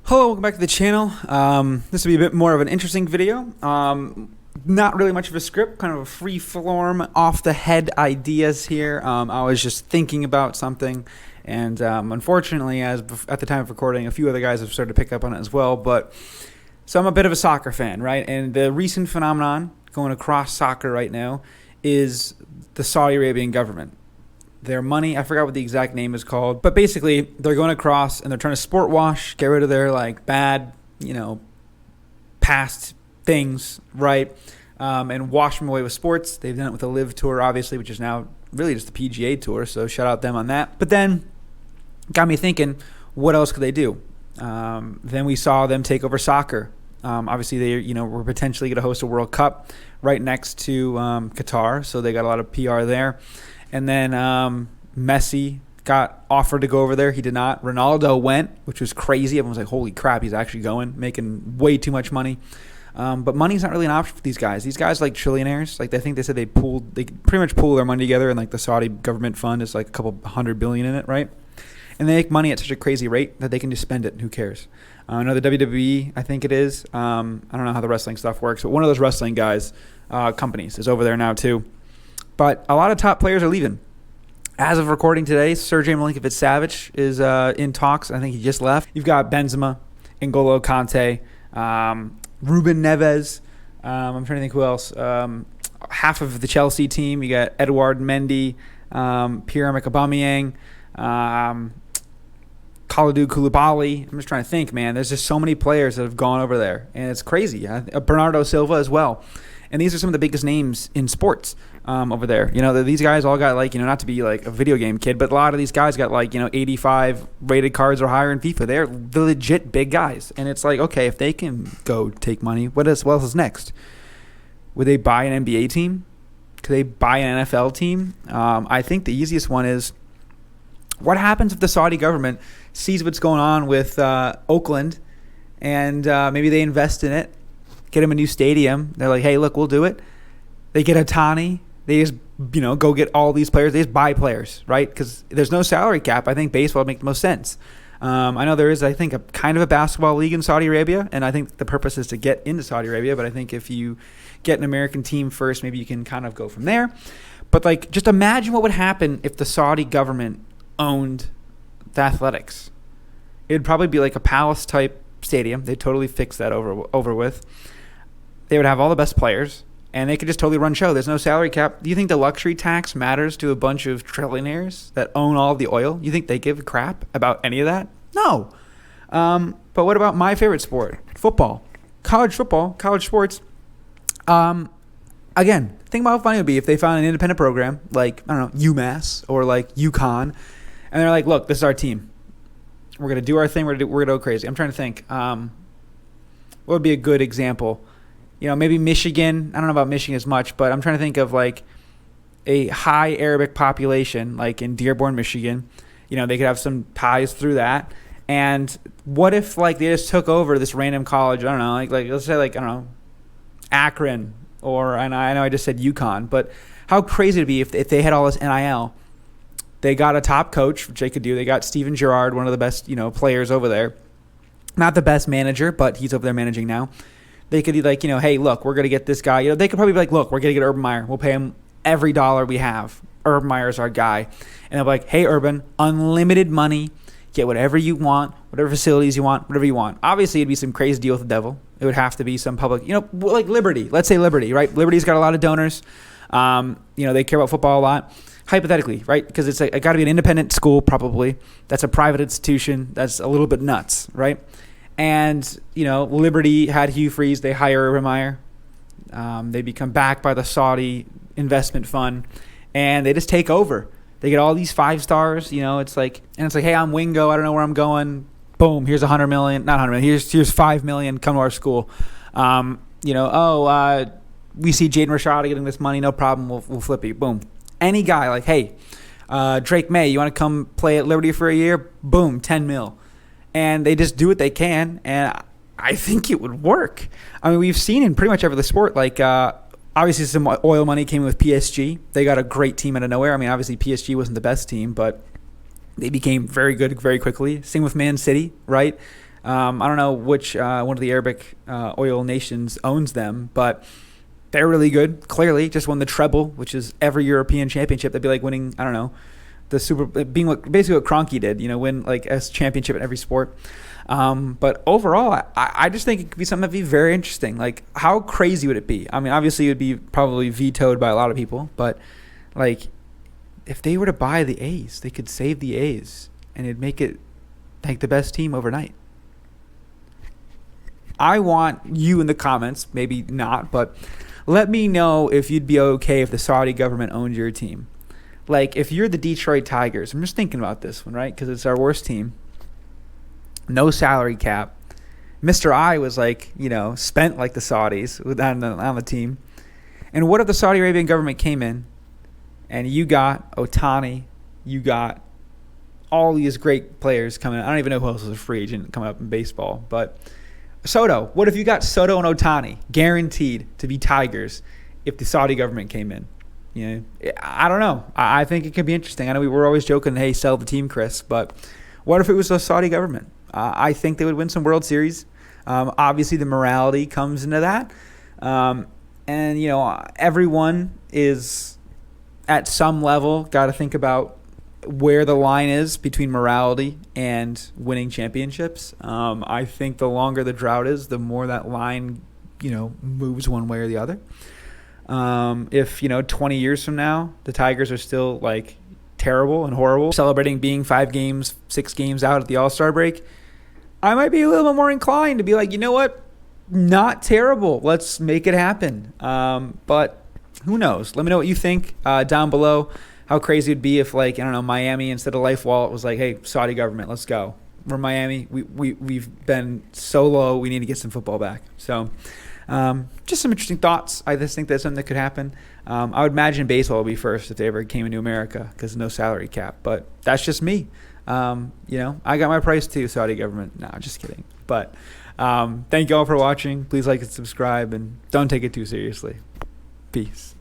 Hello, welcome back to the channel. This will be a bit more of an interesting video. Not really much of a script, kind of a free form, off the head ideas here. I was just thinking about something, and unfortunately, at the time of recording, a few other guys have started to pick up on it as well. So I'm a bit of a soccer fan, right? And the recent phenomenon going across soccer right now is the Saudi Arabian government. Their money, I forgot what the exact name is called, but basically they're going across and they're trying to sport wash, get rid of their bad, past things, right? And wash them away with sports. They've done it with the Live Tour, obviously, which is now really just the PGA Tour, so shout out them on that. But then got me thinking, what else could they do? Then we saw them take over soccer. Obviously, they were potentially going to host a World Cup right next to Qatar, so they got a lot of PR there. And then Messi got offered to go over there. He did not. Ronaldo went, which was crazy. Everyone was like, holy crap, he's actually going, making way too much money. But money's not really an option for these guys. These guys are like trillionaires. They said they pretty much pool their money together, and the Saudi government fund is like a couple $100 billion in it, right? And they make money at such a crazy rate that they can just spend it, and who cares? I know the WWE, I think it is. I don't know how the wrestling stuff works, but one of those wrestling guys, companies, is over there now too. But a lot of top players are leaving. As of recording today, Sergej Milinkovic-Savic is in talks. I think he just left. You've got Benzema, N'Golo Kante, Ruben Neves. I'm trying to think who else. Half of the Chelsea team. You got Edouard Mendy, Pierre-Emerick Aubameyang, Kalidou Koulibaly. I'm just trying to think, man. There's just so many players that have gone over there, and it's crazy. Bernardo Silva as well. And these are some of the biggest names in sports over there. These guys all got not to be like a video game kid, but a lot of these guys got 85 rated cards or higher in FIFA. They're the legit big guys. And it's like, okay, if they can go take money, what else is next? Would they buy an NBA team? Could they buy an NFL team? I think the easiest one is, what happens if the Saudi government sees what's going on with Oakland and maybe they invest in it? Get him a new stadium. They're like, hey, look, we'll do it. They get Otani. They just, go get all these players. They just buy players, right? Because there's no salary cap. I think baseball would make the most sense. I know there is, I think, a kind of a basketball league in Saudi Arabia, and I think the purpose is to get into Saudi Arabia. But I think if you get an American team first, maybe you can kind of go from there. But, just imagine what would happen if the Saudi government owned the Athletics. It would probably be like a palace-type stadium. They'd totally fix that over with. They would have all the best players, and they could just totally run show. There's no salary cap. Do you think the luxury tax matters to a bunch of trillionaires that own all of the oil? You think they give a crap about any of that? No. But what about my favorite sport? Football. College sports. Again, think about how funny it would be if they found an independent program like, I don't know, UMass or like UConn, and they're like, look, this is our team. We're going to do our thing. We're going to go crazy. I'm trying to think. What would be a good example? Maybe Michigan. I don't know about Michigan as much, but I'm trying to think of a high Arabic population, like in Dearborn, Michigan. They could have some ties through that. And what if they just took over this random college? I don't know, let's say I don't know, Akron, or and I know I just said UConn, but how crazy it'd be if they had all this NIL. They got a top coach, which they could do. They got Steven Gerrard, one of the best players over there. Not the best manager, but he's over there managing now. They could be like, hey, look, we're going to get this guy. They could probably be like, look, we're going to get Urban Meyer. We'll pay him every dollar we have. Urban Meyer's our guy. And they'll be like, hey, Urban, unlimited money. Get whatever you want, whatever facilities you want, whatever you want. Obviously, it'd be some crazy deal with the devil. It would have to be some public, like Liberty. Let's say Liberty, right? Liberty's got a lot of donors. They care about football a lot. Hypothetically, right? Because it's got to be an independent school, probably. That's a private institution. That's a little bit nuts, right? And, Liberty had Hugh Freeze. They hire Urban Meyer. They become backed by the Saudi investment fund. And they just take over. They get all these 5 stars. It's like, hey, I'm Wingo. I don't know where I'm going. Boom, here's $100 million. Not $100 million. Here's $5 million. Come to our school. We see Jaden Rashada getting this money. No problem. We'll flip you. Boom. Any guy hey, Drake May, you want to come play at Liberty for a year? Boom, 10 mil. And they just do what they can, and I think it would work. I mean, we've seen in pretty much every sport, obviously some oil money came with PSG. They got a great team out of nowhere. I mean, obviously PSG wasn't the best team, but they became very good very quickly. Same with Man City, right? I don't know which one of the Arabic oil nations owns them, but they're really good. Clearly, just won the treble, which is every European championship. That'd be like winning, I don't know, basically what Kroenke did. Win like a championship in every sport. But overall, I just think it could be something that'd be very interesting. Like, how crazy would it be? I mean, obviously, it would be probably vetoed by a lot of people, but like, if they were to buy the A's, they could save the A's, and it'd make it like the best team overnight. I want you in the comments, maybe not, but let me know if you'd be okay if the Saudi government owned your team. Like, if you're the Detroit Tigers, I'm just thinking about this one, right? Because it's our worst team. No salary cap. Mr. I was like, spent like the Saudis on the team. And what if the Saudi Arabian government came in and you got Ohtani, you got all these great players coming in. I don't even know who else is a free agent coming up in baseball, but Soto. What if you got Soto and Ohtani guaranteed to be Tigers if the Saudi government came in? I don't know. I think it could be interesting. I know we were always joking, hey, sell the team, Chris, but what if it was the Saudi government? I think they would win some World Series. Obviously, the morality comes into that. And everyone is at some level got to think about where the line is between morality and winning championships. I think the longer the drought is, the more that line, moves one way or the other. If 20 years from now, the Tigers are still like terrible and horrible, celebrating being 5 games, 6 games out at the All-Star break, I might be a little bit more inclined to be like, you know what? Not terrible. Let's make it happen. But who knows? Let me know what you think down below. How crazy it would be if, like, I don't know, Miami instead of Life Wallet was like, hey, Saudi government, let's go. We're Miami. We've been so low. We need to get some football back. So just some interesting thoughts. I just think that's something that could happen. I would imagine baseball would be first if they ever came into America because no salary cap. But that's just me. I got my price too, Saudi government. No, just kidding. But thank you all for watching. Please like and subscribe, and don't take it too seriously. Peace.